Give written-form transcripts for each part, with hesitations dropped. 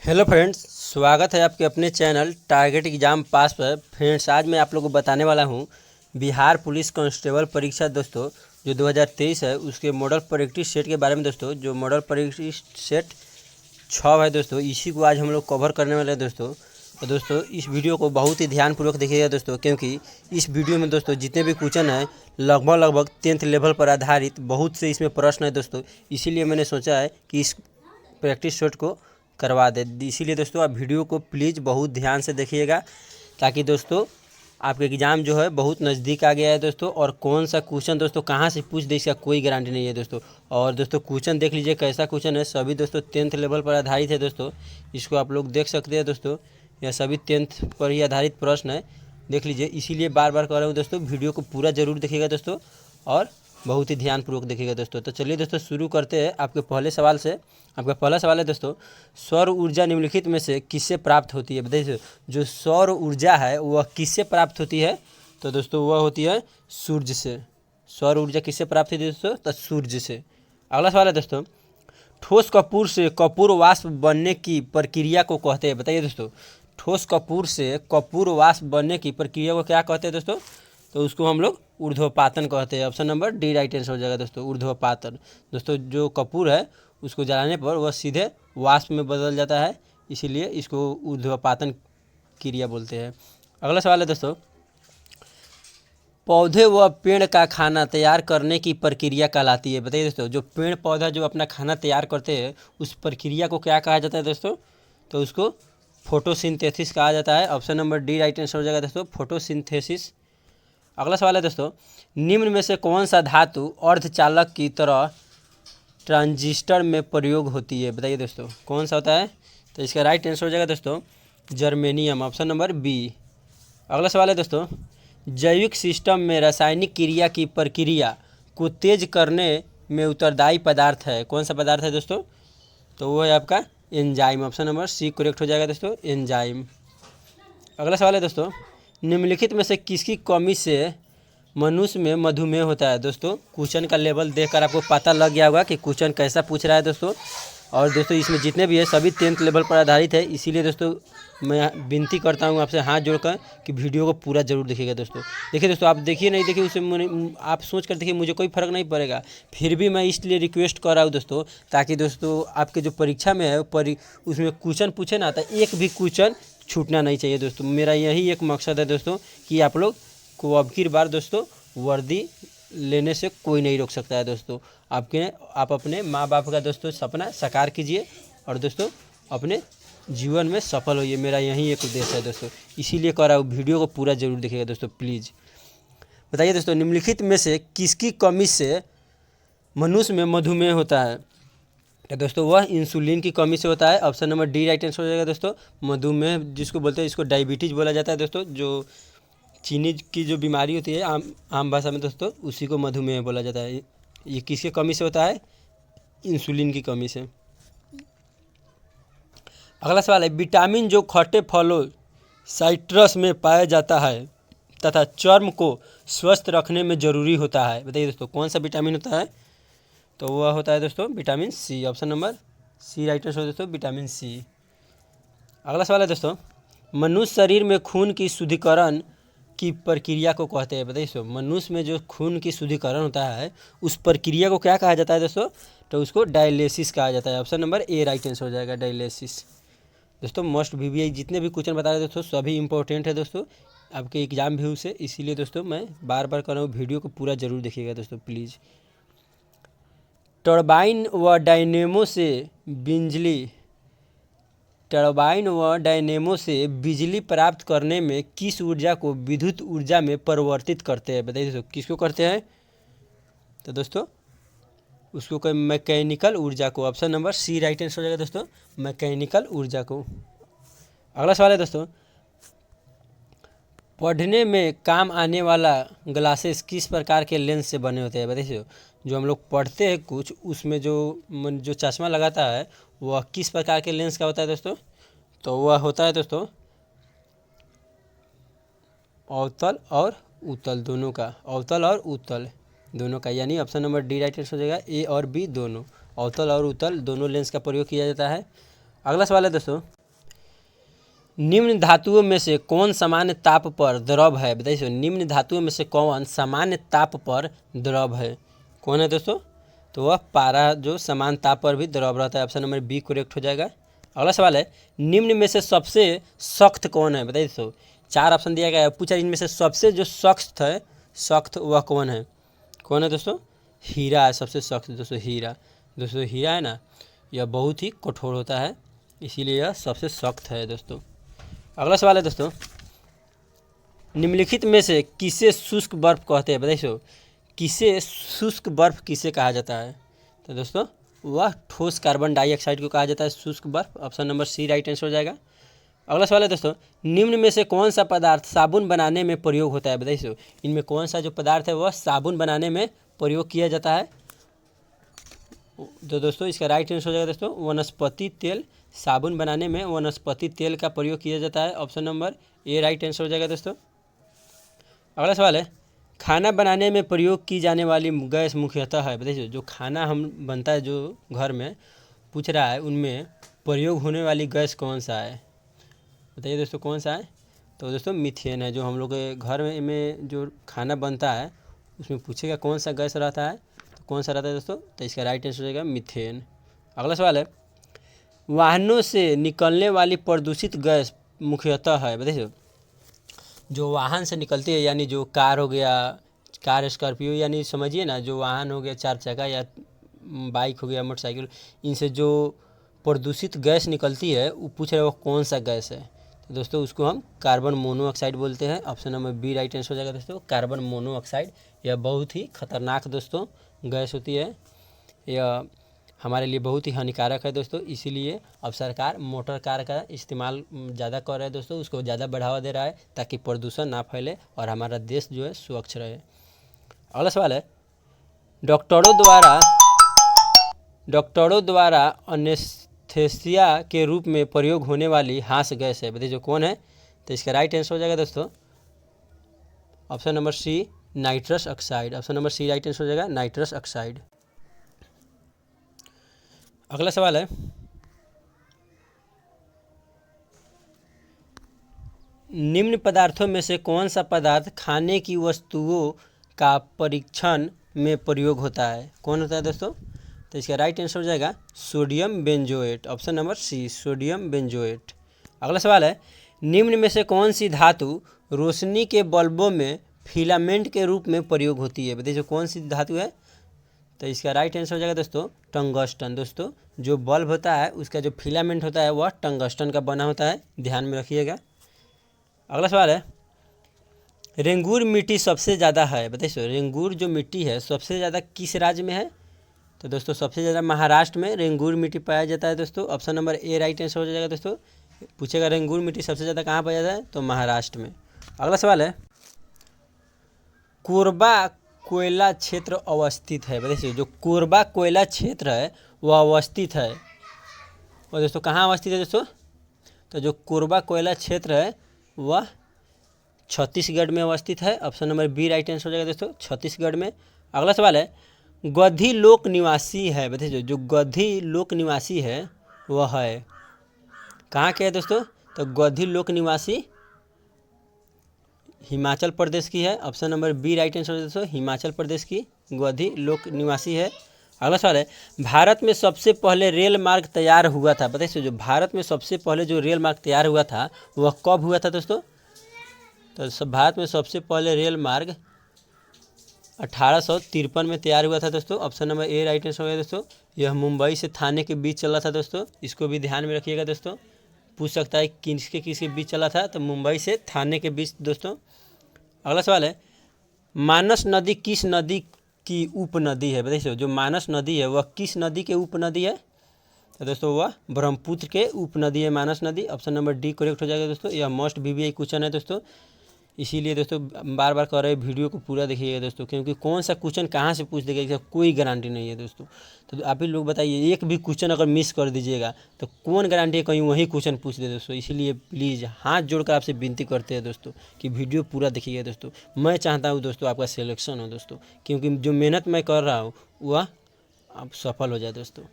Hello friends, स्वागत है आपके अपने चैनल टारगेट एग्ज़ाम पास पर। फ्रेंड्स, आज मैं आप लोगों को बताने वाला हूं बिहार पुलिस कांस्टेबल परीक्षा दोस्तों जो 2023 है उसके मॉडल प्रैक्टिस सेट के बारे में। दोस्तों जो मॉडल प्रैक्टिस सेट 6 है दोस्तों, इसी को आज हम लोग कवर करने वाले हैं दोस्तों। तो दोस्तों इस वीडियो को बहुत ही ध्यानपूर्वक देखिएगा दोस्तों, क्योंकि इस वीडियो में दोस्तों जितने भी क्वेश्चन हैं लगभग 10th लेवल पर आधारित बहुत से इसमें प्रश्न है दोस्तों। इसीलिए मैंने सोचा है कि इस प्रैक्टिस सेट को करवा दे। इसीलिए दोस्तों आप वीडियो को प्लीज़ बहुत ध्यान से देखिएगा, ताकि दोस्तों आपका एग्ज़ाम जो है बहुत नज़दीक आ गया है दोस्तों। और कौन सा क्वेश्चन दोस्तों कहाँ से पूछ दे इसका कोई गारंटी नहीं है दोस्तों। और दोस्तों क्वेश्चन देख लीजिए कैसा क्वेश्चन है, सभी दोस्तों 10th लेवल पर आधारित है दोस्तों। इसको आप लोग देख सकते हैं दोस्तों, यह सभी 10th पर ही आधारित प्रश्न है, देख लीजिए। इसीलिए बार बार कह रहा हूँ दोस्तों, वीडियो को पूरा ज़रूर देखिएगा दोस्तों और बहुत ही ध्यानपूर्वक देखिएगा दोस्तों। तो चलिए दोस्तों शुरू करते हैं आपके पहले सवाल से। आपका पहला सवाल है दोस्तों, सौर ऊर्जा निम्नलिखित में से किससे प्राप्त होती है? बताइए, जो सौर ऊर्जा है वह किससे प्राप्त होती है? तो दोस्तों वह होती है सूर्य से। सौर ऊर्जा किससे प्राप्त होती है दोस्तों? तो सूर्य से। अगला सवाल है दोस्तों, ठोस कपूर से कपूर वाष्प बनने की प्रक्रिया को कहते हैं? बताइए दोस्तों, ठोस कपूर से कपूर वाष्प बनने की प्रक्रिया को क्या कहते हैं दोस्तों? तो उसको हम लोग ऊर्ध्वपातन कहते हैं। Option number D right answer हो जाएगा दोस्तों, ऊर्ध्वपातन। दोस्तों जो कपूर है उसको जलाने पर वह सीधे वाष्प में बदल जाता है, इसीलिए इसको ऊर्ध्वपातन क्रिया बोलते हैं। अगला सवाल है दोस्तों, पौधे व पेड़ का खाना तैयार करने की प्रक्रिया कहलाती है? बताइए दोस्तों, जो पेड़ पौधा जो अपना खाना तैयार करते हैं उस प्रक्रिया को क्या कहा जाता है दोस्तों? तो उसको फोटोसिंथेसिस कहा जाता है। Option number D right answer हो जाएगा दोस्तों, फोटोसिंथेसिस। अगला सवाल है दोस्तों, निम्न में से कौन सा धातु अर्धचालक की तरह ट्रांजिस्टर में प्रयोग होती है? बताइए दोस्तों कौन सा होता है? तो इसका राइट आंसर हो जाएगा दोस्तों जर्मेनियम, ऑप्शन नंबर बी। अगला सवाल है दोस्तों, जैविक सिस्टम में रासायनिक क्रिया की प्रक्रिया को तेज करने में उत्तरदायी पदार्थ है? कौन सा पदार्थ है दोस्तों? तो वो है आपका enzyme, option number C correct हो जाएगा दोस्तों, एंजाइम। अगला सवाल है दोस्तों, निम्नलिखित में से किसकी कमी से मनुष्य में मधुमेह होता है? दोस्तों क्वेश्चन का लेवल देखकर आपको पता लग गया होगा कि क्वेश्चन कैसा पूछ रहा है दोस्तों। और दोस्तों इसमें जितने भी है सभी 10th लेवल पर आधारित है, इसीलिए दोस्तों मैं विनती करता हूँ आपसे हाथ जोड़कर कि वीडियो को पूरा जरूर देखिएगा दोस्तों। देखिए दोस्तों, आप देखिए नहीं देखिए उससे आप सोच कर देखिए, मुझे कोई फ़र्क नहीं पड़ेगा, फिर भी मैं इसलिए रिक्वेस्ट कर रहा हूँ दोस्तों, ताकि दोस्तों आपके जो परीक्षा में है उसमें क्वेश्चन पूछे ना, तो एक भी क्वेश्चन छूटना नहीं चाहिए दोस्तों। मेरा यही एक मकसद है दोस्तों कि आप लोग को अब की बार दोस्तों वर्दी लेने से कोई नहीं रोक सकता है दोस्तों। आप अपने माँ बाप का दोस्तों सपना साकार कीजिए और दोस्तों अपने जीवन में सफल होइए, मेरा यही एक उद्देश्य है दोस्तों। इसीलिए कह रहा हूँ वीडियो को पूरा जरूर देखिएगा दोस्तों प्लीज़। बताइए दोस्तों, निम्नलिखित में से किसकी कमी से मनुष्य में मधुमेह होता है? तो दोस्तों वह इंसुलिन की कमी से होता है। Option number D right answer हो जाएगा दोस्तों, मधुमेह जिसको बोलते हैं, इसको डायबिटीज़ बोला जाता है दोस्तों। जो चीनी की जो बीमारी होती है आम भाषा में दोस्तों, उसी को मधुमेह बोला जाता है। ये किसके कमी से होता है? इंसुलिन की कमी से। अगला सवाल है, विटामिन जो खट्टे फलों साइट्रस में पाया जाता है तथा चर्म को स्वस्थ रखने में ज़रूरी होता है? बताइए दोस्तों कौन सा विटामिन होता है? तो वह होता है दोस्तों vitamin C, option number C right answer दोस्तों, विटामिन सी। अगला सवाल है दोस्तों, मनुष्य शरीर में खून की शुद्धिकरण की प्रक्रिया को कहते हैं? बताइए दोस्तों, मनुष्य में जो खून की शुद्धिकरण होता है उस प्रक्रिया को क्या कहा जाता है दोस्तों? तो उसको डायलिसिस कहा जाता है। Option number A right answer हो जाएगा, डायलिसिस। दोस्तों मोस्ट VVI जितने भी क्वेश्चन बता रहे दोस्तों सभी इंपॉर्टेंट है दोस्तों आपके एग्जाम व्यू से, इसीलिए दोस्तों मैं बार बार कर रहा हूँ, वीडियो को पूरा जरूर देखिएगा दोस्तों प्लीज़। टरबाइन व डायनेमो से बिजली प्राप्त करने में किस ऊर्जा को विद्युत ऊर्जा में परिवर्तित करते हैं? बताइए दोस्तों किसको करते हैं? तो दोस्तों उसको कोई मैकेनिकल ऊर्जा को, option number C right answer हो जाएगा दोस्तों, मैकेनिकल ऊर्जा को। अगला सवाल है दोस्तों, पढ़ने में काम आने वाला ग्लासेस किस प्रकार के लेंस से बने होते हैं? बताइए, जो हम लोग पढ़ते हैं कुछ उसमें जो चश्मा लगाता है वह किस प्रकार के लेंस का होता है दोस्तों? तो वह होता है दोस्तों अवतल और उत्तल दोनों का, अवतल और उत्तल दोनों का, यानी option number D right answer हो जाएगा, ए और बी दोनों, अवतल और उत्तल दोनों लेंस का प्रयोग किया जाता है। अगला सवाल है दोस्तों, निम्न धातुओं में से कौन सामान्य ताप पर द्रव है? बताइए, निम्न धातुओं में से कौन सामान्य ताप पर द्रव है? कौन है दोस्तों? तो वह पारा जो समान ताप पर भी द्रव रहता है। ऑप्शन नंबर बी करेक्ट हो जाएगा। अगला सवाल है, निम्न में से सबसे सख्त कौन है? बताइए दोस्तों, 4 ऑप्शन दिया गया है, पूछा इनमें से सबसे जो सख्त वह कौन है? कौन है दोस्तों? हीरा है सबसे सख्त दोस्तों, हीरा। दोस्तों हीरा है ना, यह बहुत ही कठोर होता है, इसीलिए यह सबसे सख्त है दोस्तों। अगला सवाल है दोस्तों, निम्नलिखित में से किसे शुष्क बर्फ कहते हैं? बताइए, किसे शुष्क बर्फ किसे कहा जाता है? तो दोस्तों वह ठोस कार्बन डाइऑक्साइड को कहा जाता है शुष्क बर्फ। Option number C right answer हो जाएगा। अगला सवाल है दोस्तों, निम्न में से कौन सा पदार्थ साबुन बनाने में प्रयोग होता है? बताइए, इनमें कौन सा जो पदार्थ है वह साबुन बनाने में प्रयोग किया जाता है? तो दोस्तों इसका राइट आंसर हो जाएगा दोस्तों वनस्पति तेल। साबुन बनाने में वनस्पति तेल का प्रयोग किया जाता है। Option number A right answer हो जाएगा दोस्तों। अगला सवाल है, खाना बनाने में प्रयोग की जाने वाली गैस मुख्यतः है? बताइए, जो खाना हम बनता है जो घर में पूछ रहा है, उनमें प्रयोग होने वाली गैस कौन सा है? बताइए दोस्तों कौन सा है? तो दोस्तों मीथेन है। जो हम लोग के घर में जो खाना बनता है उसमें पूछेगा कौन सा गैस रहता है, तो कौन सा रहता है दोस्तों? तो इसका राइट आंसर हो जाएगा मीथेन। अगला सवाल है, वाहनों से निकलने वाली प्रदूषित गैस मुख्यतः है? बताइए, जो वाहन से निकलती है, यानी जो कार हो गया, कार स्कॉर्पियो, यानी समझिए ना, जो वाहन हो गया 4 चक्का या बाइक हो गया, मोटरसाइकिल, इनसे जो प्रदूषित गैस निकलती है वो पूछ रहे हो कौन सा गैस है? तो दोस्तों उसको हम कार्बन मोनोऑक्साइड बोलते हैं। Option number B right answer हो जाएगा दोस्तों, कार्बन मोनोऑक्साइड। यह बहुत ही खतरनाक दोस्तों गैस होती है, यह हमारे लिए बहुत ही हानिकारक है दोस्तों। इसीलिए अब सरकार मोटर कार का इस्तेमाल ज़्यादा कर रहा है दोस्तों, उसको ज़्यादा बढ़ावा दे रहा है ताकि प्रदूषण ना फैले और हमारा देश जो है स्वच्छ रहे। अगला सवाल है, डॉक्टरों द्वारा एनेस्थेसिया के रूप में प्रयोग होने वाली हास्य गैस है? बताइए जो कौन है? तो इसका राइट आंसर हो जाएगा दोस्तों option number C nitrous oxide. Option number C right answer हो जाएगा नाइट्रस ऑक्साइड। अगला सवाल है, निम्न पदार्थों में से कौन सा पदार्थ खाने की वस्तुओं का परीक्षण में प्रयोग होता है? कौन होता है दोस्तों? तो इसका राइट आंसर हो जाएगा sodium benzoate. Option number C sodium benzoate. अगला सवाल है, निम्न में से कौन सी धातु रोशनी के बल्बों में फिलामेंट के रूप में प्रयोग होती है? बताइए कौन सी धातु है? तो इसका राइट आंसर हो जाएगा दोस्तों टंगस्टन। दोस्तों जो बल्ब होता है उसका जो फिलामेंट होता है वह टंगस्टन का बना होता है, ध्यान में रखिएगा। अगला सवाल है, रेंगूर मिट्टी सबसे ज़्यादा है? बताइए रेंगूर जो मिट्टी है सबसे ज़्यादा किस राज्य में है? तो दोस्तों सबसे ज़्यादा महाराष्ट्र में रेंगूर मिट्टी पाया जाता है दोस्तों। Option number A right answer हो जाएगा दोस्तों। पूछेगा रेंगूर मिट्टी सबसे ज़्यादा कहाँ पाया जाता है? तो महाराष्ट्र में। अगला सवाल है, कोरबा कोयला क्षेत्र अवस्थित है? बताइए जो कोरबा कोयला क्षेत्र है वह अवस्थित है, और दोस्तों कहाँ अवस्थित है दोस्तों? तो जो कोरबा कोयला क्षेत्र है वह छत्तीसगढ़ में अवस्थित है। Option number B right answer हो जाएगा दोस्तों छत्तीसगढ़ में। अगला सवाल है, गद्दी लोक निवासी है? बताइए जो गद्दी लोक निवासी है वह है कहाँ के है दोस्तों? तो गद्दी लोक निवासी हिमाचल प्रदेश की है। Option number B right answer है दोस्तों हिमाचल प्रदेश की गद्दी लोक निवासी है। अगला सवाल है, भारत में सबसे पहले रेल मार्ग तैयार हुआ था? बताइए जो भारत में सबसे पहले जो रेल मार्ग तैयार हुआ था वह कब हुआ था दोस्तों? तो भारत में सबसे पहले रेल मार्ग 1853 में तैयार हुआ था दोस्तों। Option number A right answer होगा दोस्तों। यह मुंबई से थाने के बीच चला था दोस्तों, इसको भी ध्यान में रखिएगा दोस्तों। पूछ सकता है किसके बीच चला था, तो मुंबई से थाने के बीच दोस्तों। अगला सवाल है, मानस नदी किस नदी की उपनदी है? बताइए जो मानस नदी है वह किस नदी के उपनदी है? तो दोस्तों वह ब्रह्मपुत्र के उपनदी है मानस नदी। ऑप्शन नंबर डी करेक्ट हो जाएगा दोस्तों। यह मोस्ट VVI क्वेश्चन है दोस्तों, इसीलिए दोस्तों बार बार कह रहे हैं वीडियो को पूरा देखिएगा दोस्तों, क्योंकि कौन सा क्वेश्चन कहाँ से पूछ देगा इसका कोई गारंटी नहीं है दोस्तों। तो आप ही लोग बताइए, एक भी क्वेश्चन अगर मिस कर दीजिएगा तो कौन गारंटी है कहीं वही क्वेश्चन पूछ दे दोस्तों। इसीलिए प्लीज़ हाथ जोड़कर आपसे विनती करते हैं दोस्तों कि वीडियो पूरा देखिएगा दोस्तों। मैं चाहता हूँ दोस्तों आपका सिलेक्शन हो दोस्तों, क्योंकि जो मेहनत मैं कर रहा हूँ वह आप सफल हो जाए दोस्तों।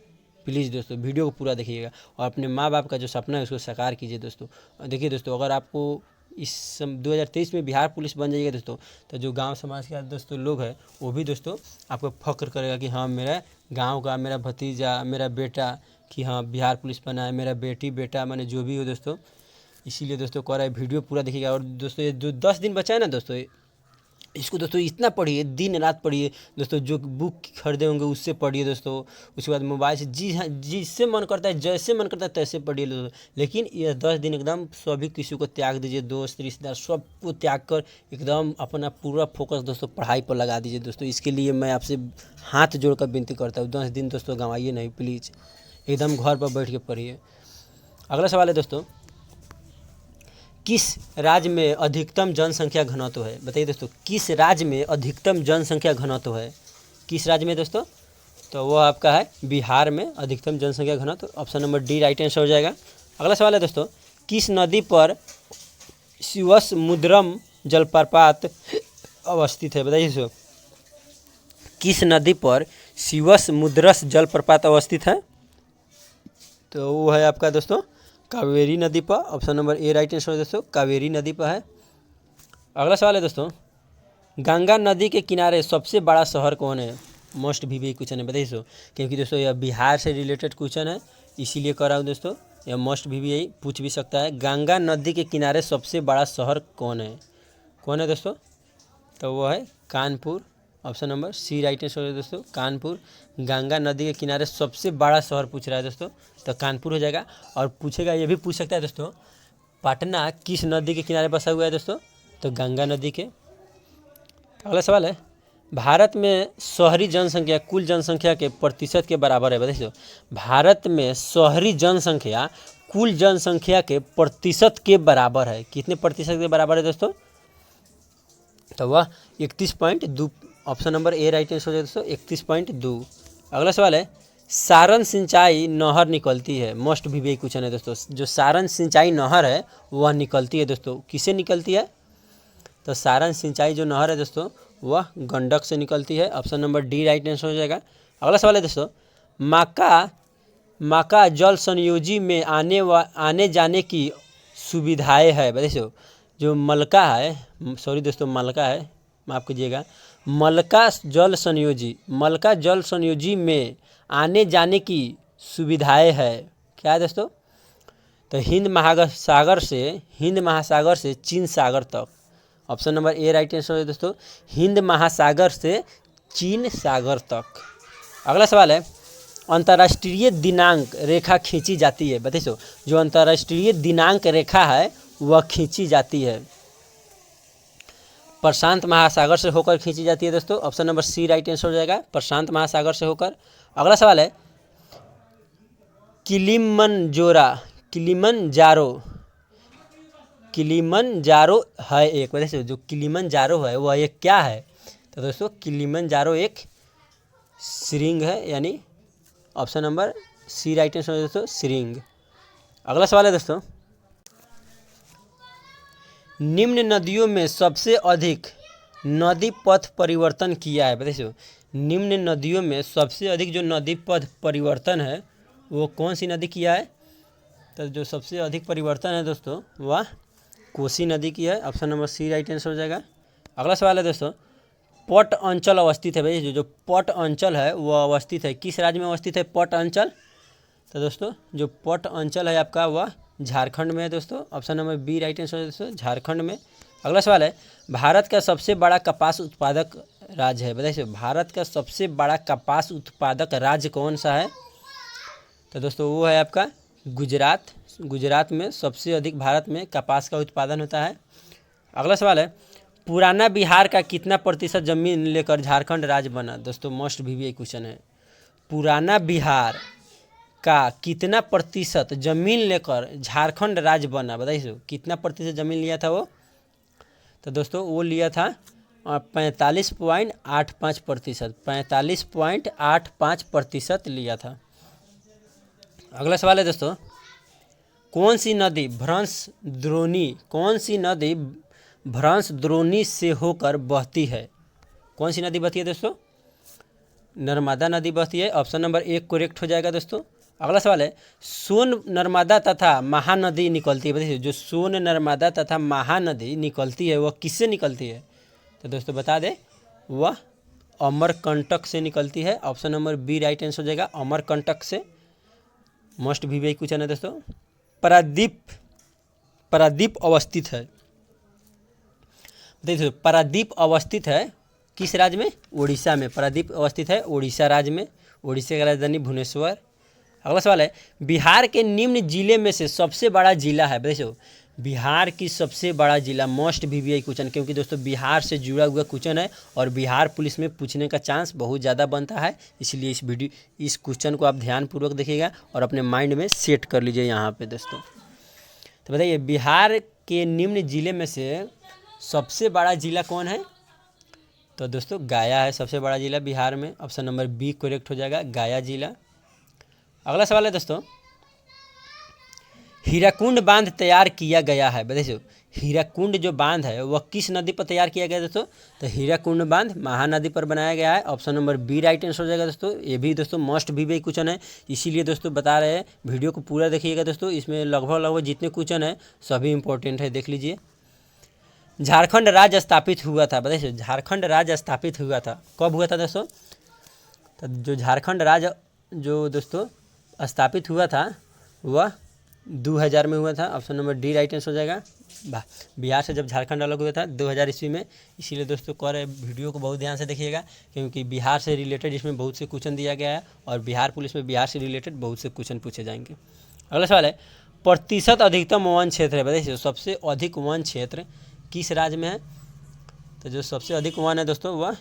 प्लीज़ दोस्तों वीडियो को पूरा देखिएगा और अपने माँ बाप का जो सपना है उसको साकार कीजिए दोस्तों। देखिए दोस्तों, अगर आपको इस 2023 में बिहार पुलिस बन जाइएगा दोस्तों, तो जो गांव समाज के दोस्तों लोग हैं वो भी दोस्तों आपको फख्र करेगा कि हाँ मेरा गांव का, मेरा भतीजा, मेरा बेटा कि हाँ बिहार पुलिस बना है, मेरा बेटी बेटा माने जो भी हो दोस्तों। इसीलिए दोस्तों कह रहा है वीडियो पूरा देखिएगा। और दोस्तों ये जो 10 दिन बचा है ना दोस्तों, इसको दोस्तों इतना पढ़िए, दिन रात पढ़िए दोस्तों। जो बुक खरीदे होंगे उससे पढ़िए दोस्तों। उसके बाद मोबाइल से जी हाँ जिससे मन करता है, जैसे मन करता है तैसे पढ़िए दोस्तों। लेकिन ये 10 दिन एकदम सभी किसी को त्याग दीजिए, दोस्त रिश्तेदार सबको त्याग कर एकदम अपना पूरा फोकस दोस्तों पढ़ाई पर लगा दीजिए दोस्तों। इसके लिए मैं आपसे हाथ जोड़कर विनती करता हूँ, 10 दिन दोस्तों गंवाइए नहीं प्लीज़, एकदम घर पर बैठ के पढ़िए। अगला सवाल है दोस्तों, किस राज्य में अधिकतम जनसंख्या घनत्व है? बताइए दोस्तों, किस राज्य में अधिकतम जनसंख्या घनत्व है? किस राज्य में दोस्तों? तो वो आपका है बिहार में अधिकतम जनसंख्या घनत्व। Option number D right answer हो जाएगा। अगला सवाल है दोस्तों, किस नदी पर शिवसमुद्रम जलप्रपात अवस्थित है? बताइए दोस्तों, किस नदी पर शिवसमुद्रस जलप्रपात अवस्थित है? तो वो है आपका दोस्तों कावेरी नदी पर। Option number A right answer है दोस्तों, कावेरी नदी पर है। अगला सवाल है दोस्तों, गंगा नदी के किनारे सबसे बड़ा शहर कौन है? मोस्ट भी क्वेश्चन है, बताइए दोस्तों, क्योंकि दोस्तों यह बिहार से रिलेटेड क्वेश्चन है इसीलिए कर रहा हूँ दोस्तों। यह मोस्ट भी पूछ भी सकता है। गंगा नदी के किनारे सबसे बड़ा शहर कौन है? कौन है दोस्तों? तो वो है Kanpur. Option number C right answer है दोस्तों, कानपुर। गंगा नदी के किनारे सबसे बड़ा शहर पूछ रहा है दोस्तों, तो कानपुर हो जाएगा। और पूछेगा, ये भी पूछ सकता है दोस्तों, पटना किस नदी के किनारे बसा हुआ है दोस्तों? तो गंगा नदी के। अगला सवाल है, भारत में शहरी जनसंख्या कुल जनसंख्या के प्रतिशत के बराबर है? बताइए, भारत में शहरी जनसंख्या कुल जनसंख्या के प्रतिशत के बराबर है। कितने प्रतिशत के बराबर है दोस्तों? तो वह 31.2। Option number A right answer है दोस्तों, 31.2। अगला सवाल है, सारण सिंचाई नहर निकलती है? मोस्ट भी क्वेश्चन है दोस्तों। जो सारण सिंचाई नहर है वह निकलती है दोस्तों, किससे निकलती है? तो सारण सिंचाई जो नहर है दोस्तों वह गंडक से निकलती है। Option number D right answer हो जाएगा। अगला सवाल है दोस्तों, माका जल संयोजी में आने जाने की सुविधाएं है? बताइए, जो मलका है, सॉरी दोस्तों मलका है, माफ़ कीजिएगा, मलका जल संयोजी में आने जाने की सुविधाएं है, क्या है दोस्तों? तो हिंद महासागर से चीन सागर तक। Option number A right answer है दोस्तों, हिंद महासागर से चीन सागर तक। अगला सवाल है, अंतर्राष्ट्रीय दिनांक रेखा खींची जाती है? बताइए, जो अंतर्राष्ट्रीय दिनांक रेखा है वह खींची जाती है प्रशांत महासागर से होकर खींची जाती है दोस्तों। Option number C right answer हो जाएगा, प्रशांत महासागर से होकर। अगला सवाल है, किलिमंजारो है एक, बताइए जो किलिमंजारो है वह एक क्या है? तो दोस्तों किलिमंजारो एक श्रृंग है, यानी option number C right answer है दोस्तों, श्रृंग। अगला सवाल है दोस्तों, निम्न नदियों में सबसे अधिक नदी पथ परिवर्तन किया है? बताइए, निम्न नदियों में सबसे अधिक जो नदी पथ परिवर्तन है वो कौन सी नदी किया है? तो जो सबसे अधिक परिवर्तन है दोस्तों वह कोसी नदी की है। Option number C right answer हो जाएगा। अगला सवाल है दोस्तों, पट अंचल अवस्थित है? भाई जो पट अंचल है वह अवस्थित है किस राज्य में अवस्थित है पट अंचल? तो दोस्तों जो पट अंचल है आपका वह झारखंड में है दोस्तों। Option number B right answer है दोस्तों, झारखंड में। अगला सवाल है, भारत का सबसे बड़ा कपास उत्पादक राज्य है? बताइए, भारत का सबसे बड़ा कपास उत्पादक राज्य कौन सा है? तो दोस्तों वो है आपका गुजरात। गुजरात में सबसे अधिक भारत में कपास का उत्पादन होता है। अगला सवाल है, पुराना बिहार का कितना प्रतिशत जमीन लेकर झारखंड राज्य बना? दोस्तों मोस्ट भी क्वेश्चन है, पुराना बिहार का कितना प्रतिशत जमीन लेकर झारखंड राज्य बना? बताइए कितना प्रतिशत जमीन लिया था वो? तो दोस्तों वो लिया था 45.85%, 45.85% लिया था। अगला सवाल है दोस्तों, कौन सी नदी भ्रंश द्रोणी से होकर बहती है? कौन सी नदी बहती है दोस्तों? नर्मदा नदी बहती है, ऑप्शन नंबर 1 करेक्ट हो जाएगा दोस्तों। अगला सवाल है सोन नर्मदा तथा महानदी निकलती है, बताइए जो सोन नर्मदा तथा महानदी निकलती है वह किससे निकलती है? तो दोस्तों बता दें वह अमरकंटक से निकलती है, option number B right answer हो जाएगा अमरकंटक से। मोस्ट वीवीआई क्वेश्चन है दोस्तों। पारादीप अवस्थित है, देखिए पारादीप अवस्थित है किस राज्य में? उड़ीसा में। पारादीप अवस्थित है उड़ीसा राज्य में, उड़ीसा की राजधानी भुवनेश्वर। अगला सवाल है बिहार के निम्न जिले में से सबसे बड़ा जिला है, बताइए बिहार की सबसे बड़ा जिला। मोस्ट वीवीआई क्वेश्चन, क्योंकि दोस्तों बिहार से जुड़ा हुआ क्वेश्चन है और बिहार पुलिस में पूछने का चांस बहुत ज़्यादा बनता है, इसलिए इस क्वेश्चन को आप ध्यानपूर्वक देखिएगा और अपने माइंड में सेट कर लीजिए यहाँ पे दोस्तों। तो बताइए बिहार के निम्न जिले में से सबसे बड़ा जिला कौन है? तो दोस्तों गया है सबसे बड़ा जिला बिहार में, ऑप्शन नंबर बी करेक्ट हो जाएगा गया जिला। अगला सवाल है दोस्तों हीराकुंड बांध तैयार किया गया है, बताइए हीराकुंड जो बांध है वह किस नदी पर तैयार किया गया दोस्तों? तो हीराकुंड बांध महानदी पर बनाया गया है, option number B right answer हो जाएगा दोस्तों। ये भी दोस्तों मोस्ट वीवीआई क्वेश्चन है, इसीलिए दोस्तों बता रहे हैं वीडियो को पूरा देखिएगा दोस्तों। इसमें लगभग जितने क्वेश्चन है सभी इंपॉर्टेंट है, देख लीजिए। झारखंड राज्य स्थापित हुआ था, बताइए झारखंड राज्य स्थापित हुआ था कब हुआ था दोस्तों? तो जो झारखंड राज्य जो दोस्तों स्थापित हुआ था वह 2000 में हुआ था, option number D right answer हो जाएगा। बिहार से जब झारखंड अलग हुआ था 2000 ईस्वी में, इसीलिए दोस्तों कह रहे वीडियो को बहुत ध्यान से देखिएगा, क्योंकि बिहार से रिलेटेड इसमें बहुत से क्वेश्चन दिया गया है और बिहार पुलिस में बिहार से रिलेटेड बहुत से क्वेश्चन पूछे जाएंगे। अगला सवाल है प्रतिशत अधिकतम वन क्षेत्र है, बताइए सबसे अधिक वन क्षेत्र किस राज्य में है? तो जो सबसे अधिक वन है दोस्तों वह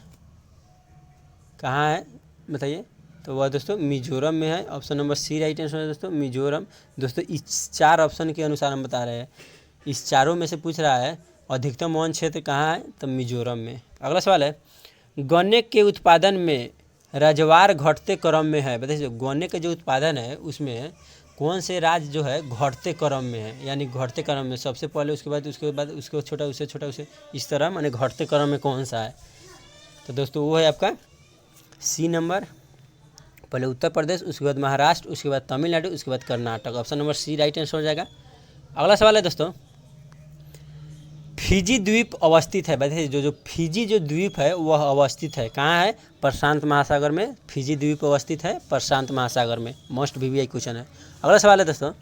कहाँ है बताइए? तो वह दोस्तों मिजोरम में है, option number C right answer है दोस्तों मिजोरम। दोस्तों इस 4 ऑप्शन के अनुसार हम बता रहे हैं, इस चारों में से पूछ रहा है अधिकतम वन क्षेत्र कहाँ है? तो मिजोरम में। अगला सवाल है गन्ने के उत्पादन में राज्यवार घटते क्रम में है, बताइए गन्ने का जो उत्पादन है उसमें कौन से राज्य जो है घटते क्रम में है, यानी घटते क्रम में सबसे पहले उसके बाद उसके छोटा उससे छोटा उसे इस तरह माने घटते क्रम में कौन सा है? तो दोस्तों वो है आपका सी नंबर, पहले उत्तर प्रदेश, उसके बाद महाराष्ट्र, उसके बाद तमिलनाडु, उसके बाद Karnataka, option number C right answer हो जाएगा। अगला सवाल है दोस्तों फिजी द्वीप अवस्थित है, बताइए जो फिजी जो द्वीप है वह अवस्थित है कहाँ है? प्रशांत महासागर में फिजी द्वीप अवस्थित है, प्रशांत महासागर में। मोस्ट वीवीआई क्वेश्चन है। अगला सवाल है दोस्तों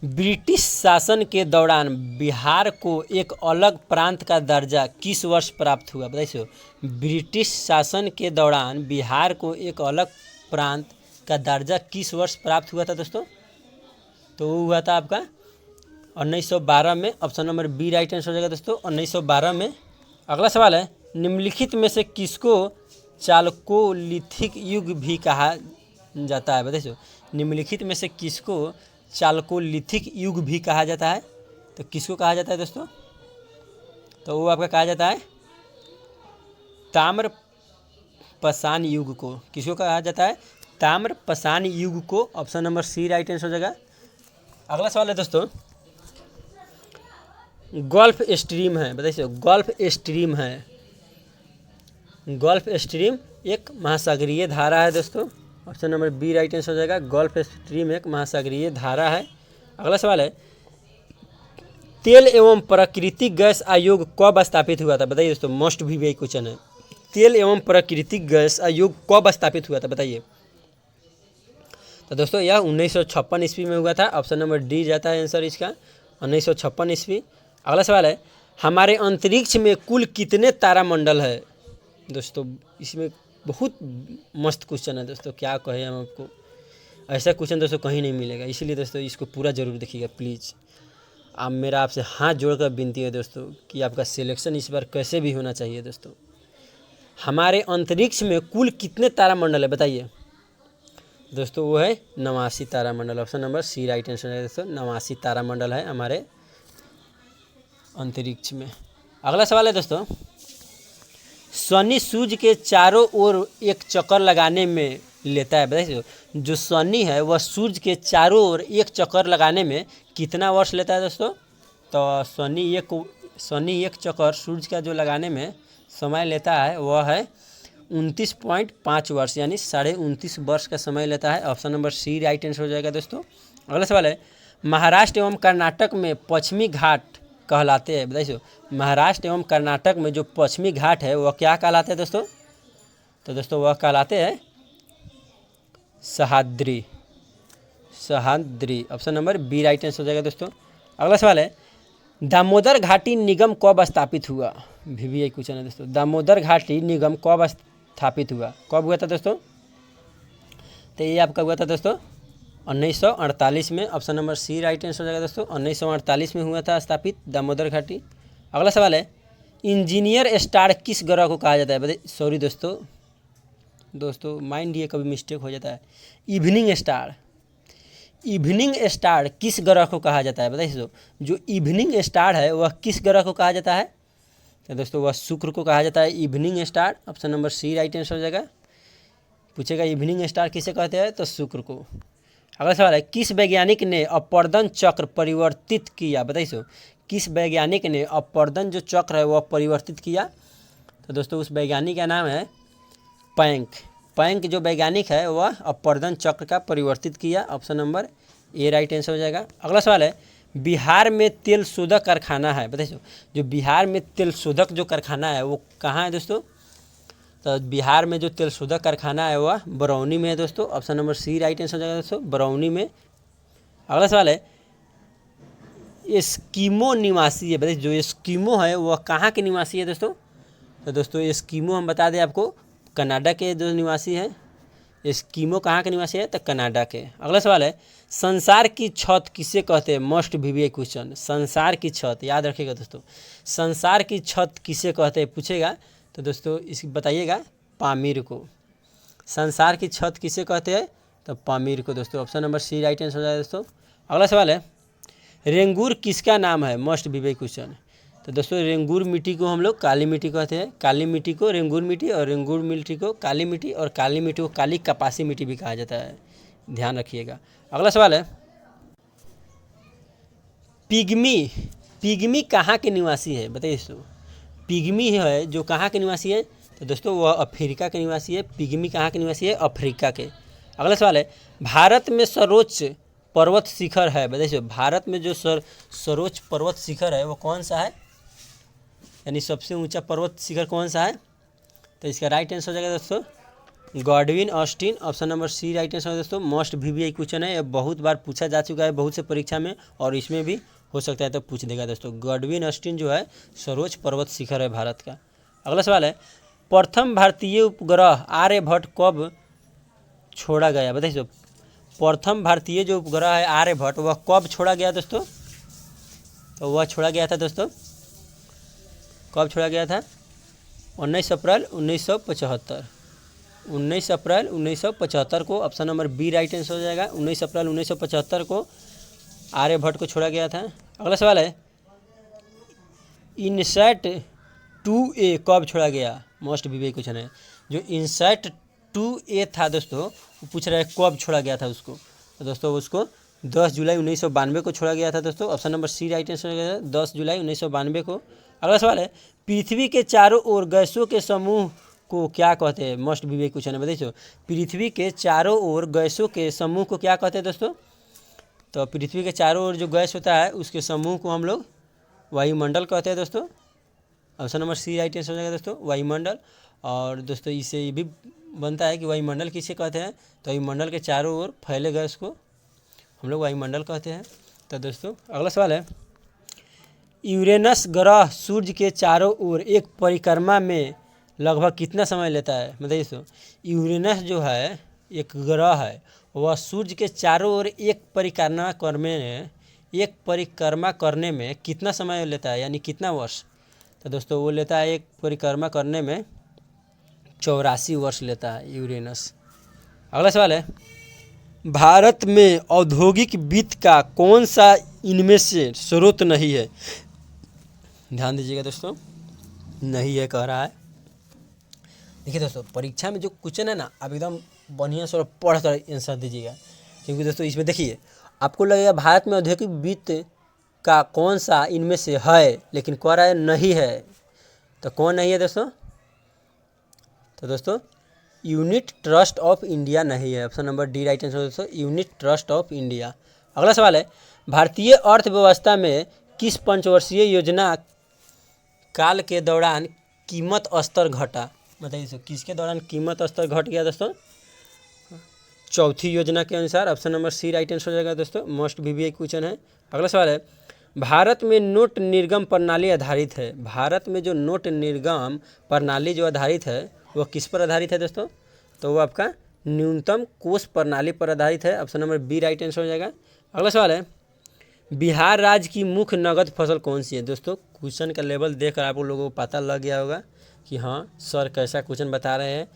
ब्रिटिश शासन के दौरान बिहार को एक अलग प्रांत का दर्जा किस वर्ष प्राप्त हुआ, बताइए ब्रिटिश शासन के दौरान बिहार को एक अलग प्रांत का दर्जा किस वर्ष प्राप्त हुआ था दोस्तों? तो वो हुआ था आपका 1912 में, option number B right answer हो जाएगा दोस्तों 1912 में। अगला सवाल है निम्नलिखित में से किसको चालकोलिथिक युग भी कहा जाता है, बताइए निम्नलिखित में से किसको चालकोलिथिक युग भी कहा जाता है? तो किसको कहा जाता है दोस्तों? तो वो आपका कहा जाता है ताम्रपाषाण युग को। किसको कहा जाता है? ताम्रपाषाण युग को, option number C right answer हो जाएगा। अगला सवाल है दोस्तों गल्फ स्ट्रीम है, बताइए गल्फ स्ट्रीम है, गल्फ स्ट्रीम एक महासागरीय धारा है दोस्तों, option number B right answer हो जाएगा। गल्फ स्ट्रीम एक महासागरीय धारा है। अगला सवाल है तेल एवं प्राकृतिक गैस आयोग कब स्थापित हुआ था, बताइए दोस्तों मोस्ट वीवीआई क्वेश्चन है। तेल एवं प्राकृतिक गैस आयोग कब स्थापित हुआ था, बताइए? तो दोस्तों यह 1956 ईस्वी में हुआ था, ऑप्शन नंबर डी जाता है आंसर इसका 1956 ईस्वी। अगला सवाल है हमारे अंतरिक्ष में कुल कितने तारामंडल है? दोस्तों इसमें बहुत मस्त क्वेश्चन है दोस्तों, क्या कहें हम आपको, ऐसा क्वेश्चन दोस्तों कहीं नहीं मिलेगा, इसीलिए दोस्तों इसको पूरा ज़रूर देखिएगा प्लीज़। अब मेरा आपसे हाथ जोड़कर विनती है दोस्तों कि आपका सिलेक्शन इस बार कैसे भी होना चाहिए दोस्तों। हमारे अंतरिक्ष में कुल कितने तारामंडल है बताइए? दोस्तों वो है 89 तारामंडल, option number C right answer है दोस्तों 89 तारामंडल है हमारे अंतरिक्ष में। अगला सवाल है दोस्तों शनि सूर्य के चारों ओर एक चक्कर लगाने में लेता है, बताइए जो शनि है वह सूर्य के चारों ओर एक चक्कर लगाने में कितना वर्ष लेता है दोस्तों? तो शनि एक चक्कर सूर्य का जो लगाने में समय लेता है वह है 29.5 वर्ष यानी 29.5 वर्ष का समय लेता है। Option number C right answer हो जाएगा दोस्तों। अगला सवाल है, महाराष्ट्र एवं कर्नाटक में पश्चिमी घाट कहलाते हैं, बताइए। महाराष्ट्र एवं कर्नाटक में जो पश्चिमी घाट है वह क्या कहलाते हैं दोस्तों? तो दोस्तों वह कहलाते हैं Sahyadri. Sahyadri option number B right answer हो जाएगा दोस्तों। अगला सवाल है, दामोदर घाटी निगम कब स्थापित हुआ? VVI क्वेश्चन है दोस्तों। दामोदर घाटी निगम कब स्थापित हुआ? कब हुआ था दोस्तों? तो ये आपका हुआ था दोस्तों 1948 में। Option number C right answer हो जाएगा दोस्तों। 1948 में हुआ था स्थापित दामोदर घाटी। अगला सवाल है, इंजीनियर स्टार किस ग्रह को कहा जाता है? बताइए। सॉरी दोस्तों माइंड ये कभी मिस्टेक हो जाता है। Evening star. इवनिंग स्टार किस ग्रह को कहा जाता है? बताइए। जो इवनिंग स्टार है वह किस ग्रह को कहा जाता है? तो दोस्तों वह शुक्र को कहा जाता है evening star. Option number C right answer हो जाएगा। पूछेगा इवनिंग स्टार किसे कहते हैं? तो शुक्र को। अगला सवाल है, किस वैज्ञानिक ने अपवर्तन चक्र परिवर्तित किया? बताइए। किस वैज्ञानिक ने अपवर्तन जो चक्र है वह परिवर्तित किया? तो दोस्तों उस वैज्ञानिक का नाम है पैंक। पैंक जो वैज्ञानिक है वह अपवर्तन चक्र का परिवर्तित किया। Option number A right answer हो जाएगा। अगला सवाल है, बिहार में तेल शोधक कारखाना है, बताइए। जो बिहार में तेल शोधक जो कारखाना है वो कहाँ है दोस्तों? तो बिहार में जो तेल शोधक कारखाना है वह बरौनी में है दोस्तों। Option number C right answer हो जाएगा दोस्तों, बरौनी में। अगला सवाल है, एस्किमो निवासी है, बताइए। जो एस्किमो है वह कहाँ के निवासी है दोस्तों? तो दोस्तों एस्किमो हम बता दें आपको कनाडा के जो निवासी हैं। एस्किमो कहाँ के निवासी है? तो कनाडा के। अगला सवाल है, संसार की छत किसे कहते हैं? Must VVI question. संसार की छत याद रखिएगा दोस्तों। संसार की छत किसे कहते हैं पूछेगा तो दोस्तों इस बताइएगा पामीर को। संसार की छत किसे कहते हैं? तो पामीर को दोस्तों। Option number C right answer हो जाएगा दोस्तों। अगला सवाल है, रेंगूर किसका नाम है? Must VVI question. तो दोस्तों रेंगूर मिट्टी को हम लोग काली मिट्टी कहते हैं। काली मिट्टी को रेंगूर मिट्टी और रेंगूर मिट्टी को काली मिट्टी और काली मिट्टी को काली कपासी मिट्टी भी कहा जाता है, ध्यान रखिएगा। अगला सवाल है, पिग्मी कहाँ के निवासी है? बताइए दोस्तों। पिग्मी है जो कहाँ के निवासी है? तो दोस्तों वह अफ्रीका के निवासी है। पिग्मी कहाँ के निवासी है? अफ्रीका के। अगला सवाल है, भारत में सर्वोच्च पर्वत शिखर है, बताइए। भारत में जो सर्वोच्च पर्वत शिखर है वो कौन सा है? यानी सबसे ऊंचा पर्वत शिखर कौन सा है? तो इसका राइट आंसर हो जाएगा दोस्तों Godwin Austen. Option number C right answer है दोस्तों। मोस्ट VVI क्वेश्चन है, यह बहुत बार पूछा जा चुका है बहुत से परीक्षा में और इसमें भी हो सकता है तो पूछ देगा दोस्तों। गॉडविन ऑस्टिन जो है सर्वोच्च पर्वत शिखर है भारत का। अगला सवाल है, प्रथम भारतीय उपग्रह आर्यभट्ट कब छोड़ा गया? बताइए। प्रथम भारतीय जो उपग्रह है आर्यभट्ट वह कब छोड़ा गया दोस्तों? तो वह छोड़ा गया था दोस्तों, कब छोड़ा गया था? 19 अप्रैल 1975। 19 अप्रैल 1975 को। Option number B right answer हो जाएगा। 19 अप्रैल 1975 को आर्यभट्ट को छोड़ा गया था। अगला सवाल है, इनसैट 2A कब छोड़ा गया? मोस्ट VVI क्वेश्चन है। जो इनसैट 2A था दोस्तों वो पूछ रहा है कब छोड़ा गया था उसको। तो दोस्तों उसको 10 जुलाई 1992 को छोड़ा गया था दोस्तों। Option number C right answer हो गया 10 जुलाई 1992 को। अगला सवाल है, पृथ्वी के चारों ओर गैसों के समूह को क्या कहते हैं? मोस्ट VVI क्वेश्चन है, बताइए। पृथ्वी के चारों ओर गैसों के समूह को क्या कहते हैं दोस्तों? तो पृथ्वी के चारों ओर जो गैस होता है उसके समूह को हम लोग वायुमंडल कहते हैं दोस्तों। Option number C right answer हो जाएगा दोस्तों वायुमंडल। और दोस्तों इससे ये भी बनता है कि वायुमंडल किसे कहते हैं? तो वायुमंडल के चारों ओर फैले गैस को हम लोग वायुमंडल कहते हैं। तो दोस्तों अगला सवाल है, यूरेनस ग्रह सूर्य के चारों ओर एक परिक्रमा में लगभग कितना समय लेता है? बताइए दोस्तों। यूरेनस जो है एक ग्रह है वह सूर्य के चारों ओर एक परिक्रमा करने में कितना समय लेता है, यानी कितना वर्ष? तो दोस्तों वो लेता है एक परिक्रमा करने में 84 वर्ष लेता है यूरेनस। अगला सवाल है, भारत में औद्योगिक वित्त का कौन सा इनमें से स्रोत नहीं है? ध्यान दीजिएगा दोस्तों, नहीं है कह रहा है। देखिए दोस्तों परीक्षा में जो क्वेश्चन है ना आप एकदम बढ़िया से पढ़ कर आंसर दीजिएगा, क्योंकि दोस्तों इसमें देखिए आपको लगेगा भारत में औद्योगिक वित्त का कौन सा इनमें से है, लेकिन कह रहा है नहीं है। तो कौन नहीं है दोस्तों? तो दोस्तों यूनिट ट्रस्ट ऑफ इंडिया नहीं है, option number D right answer दोस्तों, यूनिट ट्रस्ट ऑफ इंडिया। अगला सवाल है, भारतीय अर्थव्यवस्था में किस पंचवर्षीय योजना काल के दौरान कीमत स्तर घटा? बताइए दोस्तों, किसके दौरान कीमत स्तर घट गया दोस्तों? चौथी योजना के अनुसार, option number C right answer हो जाएगा दोस्तों, मोस्ट वीवीआई क्वेश्चन है। अगला सवाल है, भारत में नोट निर्गम प्रणाली आधारित है, भारत में जो नोट निर्गम प्रणाली जो आधारित है वह किस पर आधारित है दोस्तों? तो वो आपका न्यूनतम कोष प्रणाली पर आधारित है, option number B right answer हो जाएगा। अगला सवाल है, बिहार राज्य की मुख्य नगद फसल कौन सी है? दोस्तों क्वेश्चन का लेवल देखकर आप लोगों को पता लग गया होगा कि हाँ सर कैसा क्वेश्चन बता रहे हैं,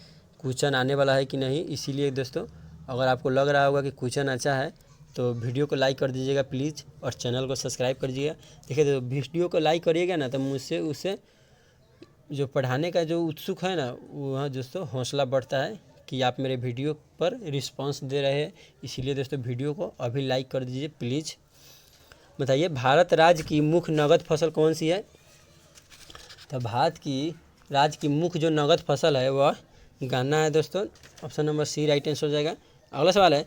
क्वेश्चन आने वाला है कि नहीं। इसीलिए दोस्तों अगर आपको लग रहा होगा कि क्वेश्चन अच्छा है तो वीडियो को लाइक कर दीजिएगा प्लीज़, और चैनल को सब्सक्राइब कर दीजिएगा। देखिए तो वीडियो को लाइक करिएगा ना तो मुझसे उससे जो पढ़ाने का जो उत्सुक है ना वह दोस्तों हौसला बढ़ता है कि आप मेरे वीडियो पर रिस्पांस दे रहे हैं। इसीलिए दोस्तों वीडियो को अभी लाइक कर दीजिए प्लीज़। बताइए भारत राज्य की मुख्य नगद फसल कौन सी है? तो भारत की राज्य की मुख्य जो नगद फसल है वह गन्ना है दोस्तों, option number C right answer हो जाएगा। अगला सवाल है,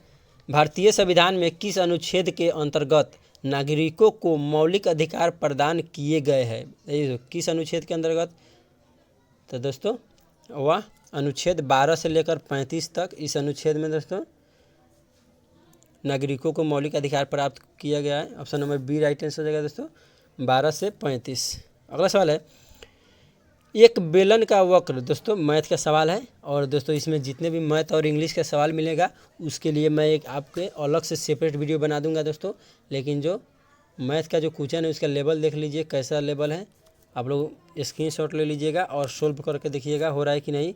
भारतीय संविधान में किस अनुच्छेद के अंतर्गत नागरिकों को मौलिक अधिकार प्रदान किए गए हैं? किस अनुच्छेद के अंतर्गत? तो दोस्तों वह अनुच्छेद 12 से लेकर 35 तक, इस अनुच्छेद में दोस्तों नागरिकों को मौलिक अधिकार प्राप्त किया गया है, option number B right answer हो जाएगा दोस्तों, 12 से 35। अगला सवाल है, एक बेलन का वक्र, दोस्तों मैथ का सवाल है, और दोस्तों इसमें जितने भी मैथ और इंग्लिश का सवाल मिलेगा उसके लिए मैं एक आपके अलग से सेपरेट वीडियो बना दूंगा दोस्तों। लेकिन जो मैथ का जो क्वेश्चन है उसका लेवल देख लीजिए कैसा लेवल है, आप लोग स्क्रीनशॉट ले लीजिएगा और सोल्व करके देखिएगा हो रहा है कि नहीं।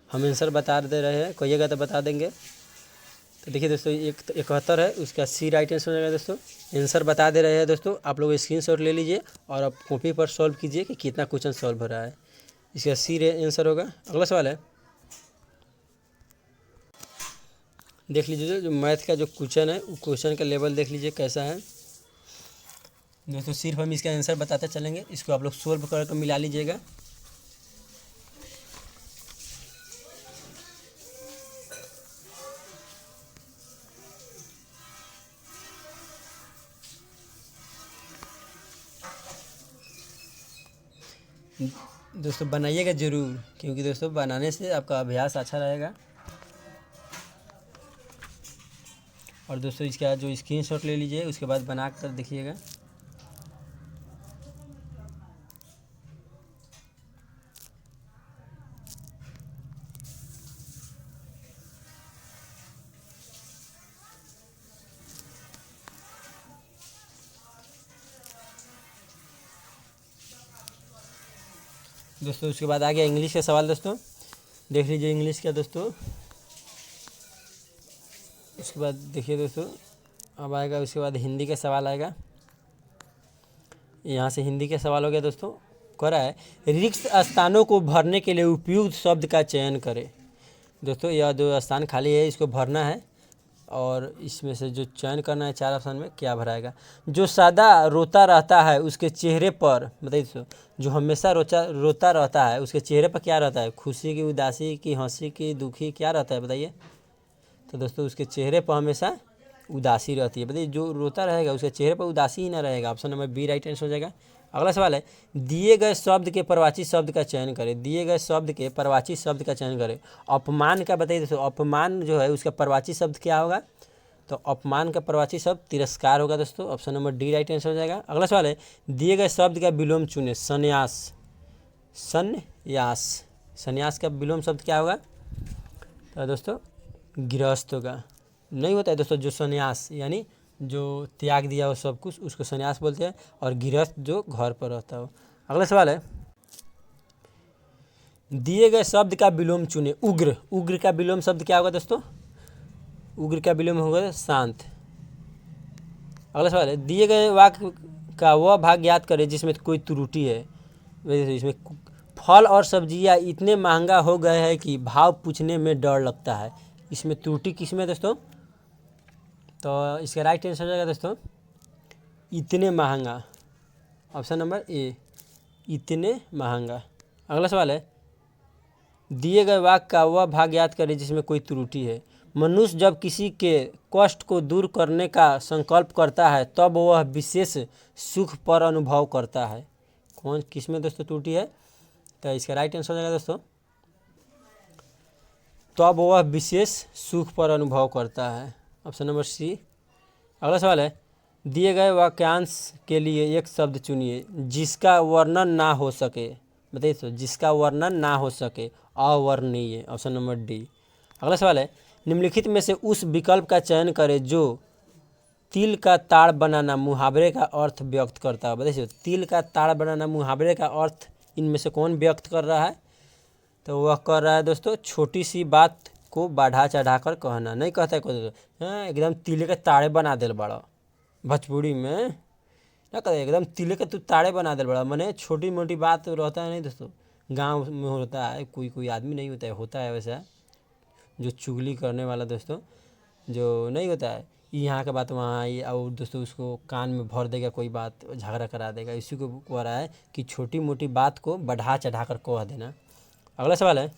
हम आंसर बता दे रहे हैं, कहिएगा तो बता देंगे। तो देखिए दोस्तों 71 है, उसका सी राइट आंसर हो जाएगा दोस्तों, आंसर बता दे रहे हैं दोस्तों। आप लोग स्क्रीनशॉट ले लीजिए और आप कॉपी पर सॉल्व कीजिए कि कितना क्वेश्चन सॉल्व हो रहा है, इसका सी आंसर होगा। अगला सवाल है, देख लीजिए जो मैथ का जो क्वेश्चन है क्वेश्चन का लेवल देख लीजिए कैसा है दोस्तों। सिर्फ हम इसका आंसर बताते चलेंगे, इसको आप लोग सोल्व करके मिला लीजिएगा। दोस्तों बनाइएगा ज़रूर, क्योंकि दोस्तों बनाने से आपका अभ्यास अच्छा रहेगा। और दोस्तों इसका जो स्क्रीनशॉट ले लीजिए उसके बाद बना कर देखिएगा। दोस्तों उसके बाद आ गया इंग्लिश का सवाल, दोस्तों देख लीजिए इंग्लिश का दोस्तों। उसके बाद देखिए दोस्तों अब आएगा, उसके बाद हिंदी का सवाल आएगा। यहाँ से हिंदी का सवाल हो गया दोस्तों, कह रहा है रिक्त स्थानों को भरने के लिए उपयुक्त शब्द का चयन करें। दोस्तों यह जो स्थान खाली है इसको भरना है, और इसमें से जो चयन करना है 4 ऑप्शन में क्या भराएगा। जो सदा रोता रहता है उसके चेहरे पर, बताइए दोस्तों जो हमेशा रोता रहता है उसके चेहरे पर क्या रहता है? खुशी की, उदासी की, हंसी की, दुखी, क्या रहता है बताइए। तो दोस्तों उसके चेहरे पर हमेशा उदासी रहती है। बताइए जो रोता रहेगा उसके चेहरे पर उदासी ही ना रहेगा, option number B right answer हो जाएगा। अगला सवाल है, दिए गए शब्द के प्रवाची शब्द का चयन करें। दिए गए शब्द के प्रवाची शब्द का चयन करें। अपमान का बताइए दोस्तों, अपमान जो है उसका प्रवाची शब्द क्या होगा? तो अपमान का प्रवाची शब्द तिरस्कार होगा दोस्तों, option number D right answer हो जाएगा। अगला सवाल है, दिए गए शब्द का विलोम चुने। संन्यास, संन्यास, संन्यास का विलोम शब्द क्या होगा? तो दोस्तों गृहस्थ होगा। नहीं होता है दोस्तों जो संन्यास यानी जो त्याग दिया हो सब कुछ उसको संन्यास बोलते हैं, और गृहस्थ जो घर पर रहता हो। अगला सवाल है, दिए गए शब्द का विलोम चुने। उग्र, उग्र का विलोम शब्द क्या होगा दोस्तों? उग्र का विलोम होगा शांत। अगला सवाल है, दिए गए वाक्य का वह भाग याद करें जिसमें कोई त्रुटि है। इसमें फल और सब्जियां इतने महंगा हो गए हैं कि भाव पूछने में डर लगता है। इसमें त्रुटि किसमें दोस्तों? तो इसका राइट आंसर हो जाएगा दोस्तों इतने महंगा, ऑप्शन नंबर ए, इतने महंगा। अगला सवाल है, दिए गए वाक्य का वह भाग याद करें जिसमें कोई त्रुटि है। मनुष्य जब किसी के कष्ट को दूर करने का संकल्प करता है तब वह विशेष सुख पर अनुभव करता है। कौन किसमें दोस्तों त्रुटि है? तो इसका राइट आंसर हो जाएगा दोस्तों, तब वह विशेष सुख पर अनुभव करता है। Option number C. अगला सवाल है, दिए गए वाक्यांश के लिए एक शब्द चुनिए जिसका वर्णन ना हो सके। बताइए तो, जिसका वर्णन ना हो सके, अवर्णनीय। Option number D. अगला सवाल है, निम्नलिखित में से उस विकल्प का चयन करें जो तिल का ताड़ बनाना मुहावरे का अर्थ व्यक्त करता है। बताइए, तिल का ताड़ बनाना मुहावरे का अर्थ इनमें से कौन व्यक्त कर रहा है? तो वह कर रहा है दोस्तों, छोटी सी बात को बढ़ा चढ़ा कर कहना। नहीं कहता है कोई एकदम तिल के ताड़े बना दिल बड़ा, भोजपुरी में ना कहते एकदम तिल के तू ताड़े बना दिल बड़ा, मैंने छोटी मोटी बात रहता है नहीं दोस्तों, गांव में होता है, कोई कोई आदमी नहीं होता है वैसा जो चुगली करने वाला दोस्तों, जो नहीं होता है यहाँ का बात वहाँ आई और दोस्तों उसको कान में भर देगा, कोई बात झगड़ा करा देगा, इसी को कह रहा है कि छोटी मोटी बात को बढ़ा चढ़ा कर कह देना। अगला सवाल है,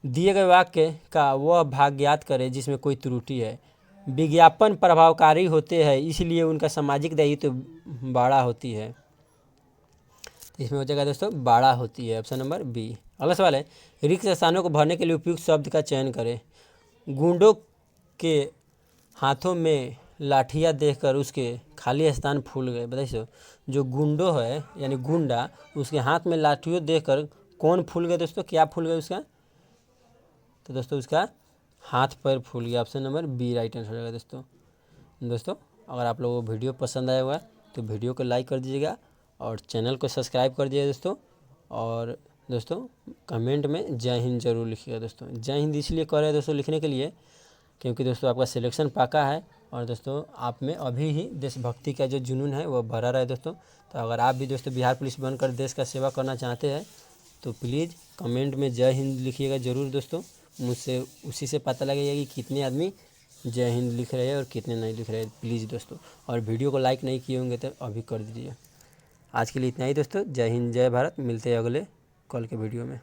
दिए गए वाक्य का वह भाग याद करें जिसमें कोई त्रुटि है। विज्ञापन प्रभावकारी होते हैं इसलिए उनका सामाजिक दायित्व बड़ा होती है। इसमें हो जाएगा दोस्तों बड़ा होती है। Option number B. अगला सवाल है, रिक्त स्थानों को भरने के लिए उपयुक्त शब्द का चयन करें। गुंडों के हाथों में लाठियाँ देखकर उसके खाली स्थान फूल गए। बताइए, जो गुंडो है यानी गुंडा, उसके हाथ में लाठियों देखकर कौन फूल गए दोस्तों? क्या फूल गए उसका? तो दोस्तों उसका हाथ पैर फूल गया। Option number B right answer होगा दोस्तों। अगर आप लोगों को वीडियो पसंद आया हुआ तो वीडियो को लाइक कर दीजिएगा और चैनल को सब्सक्राइब कर दीजिएगा दोस्तों। और दोस्तों कमेंट में जय हिंद जरूर लिखिएगा दोस्तों। जय हिंद इसलिए कर रहे हैं दोस्तों लिखने के लिए क्योंकि दोस्तों आपका सिलेक्शन पक्का है और दोस्तों आप में अभी ही देशभक्ति का जो जुनून है वो भरा रहा है दोस्तों। तो अगर आप भी दोस्तों बिहार पुलिस बनकर देश का सेवा करना चाहते हैं तो प्लीज़ कमेंट में जय हिंद लिखिएगा ज़रूर दोस्तों। मुझसे उसी से पता लगेगा कि कितने आदमी जय हिंद लिख रहे हैं और कितने नहीं लिख रहे हैं। प्लीज़ दोस्तों, और वीडियो को लाइक नहीं किए होंगे तो अभी कर दीजिए। आज के लिए इतना ही दोस्तों। जय हिंद जय भारत। मिलते हैं अगले कल के वीडियो में।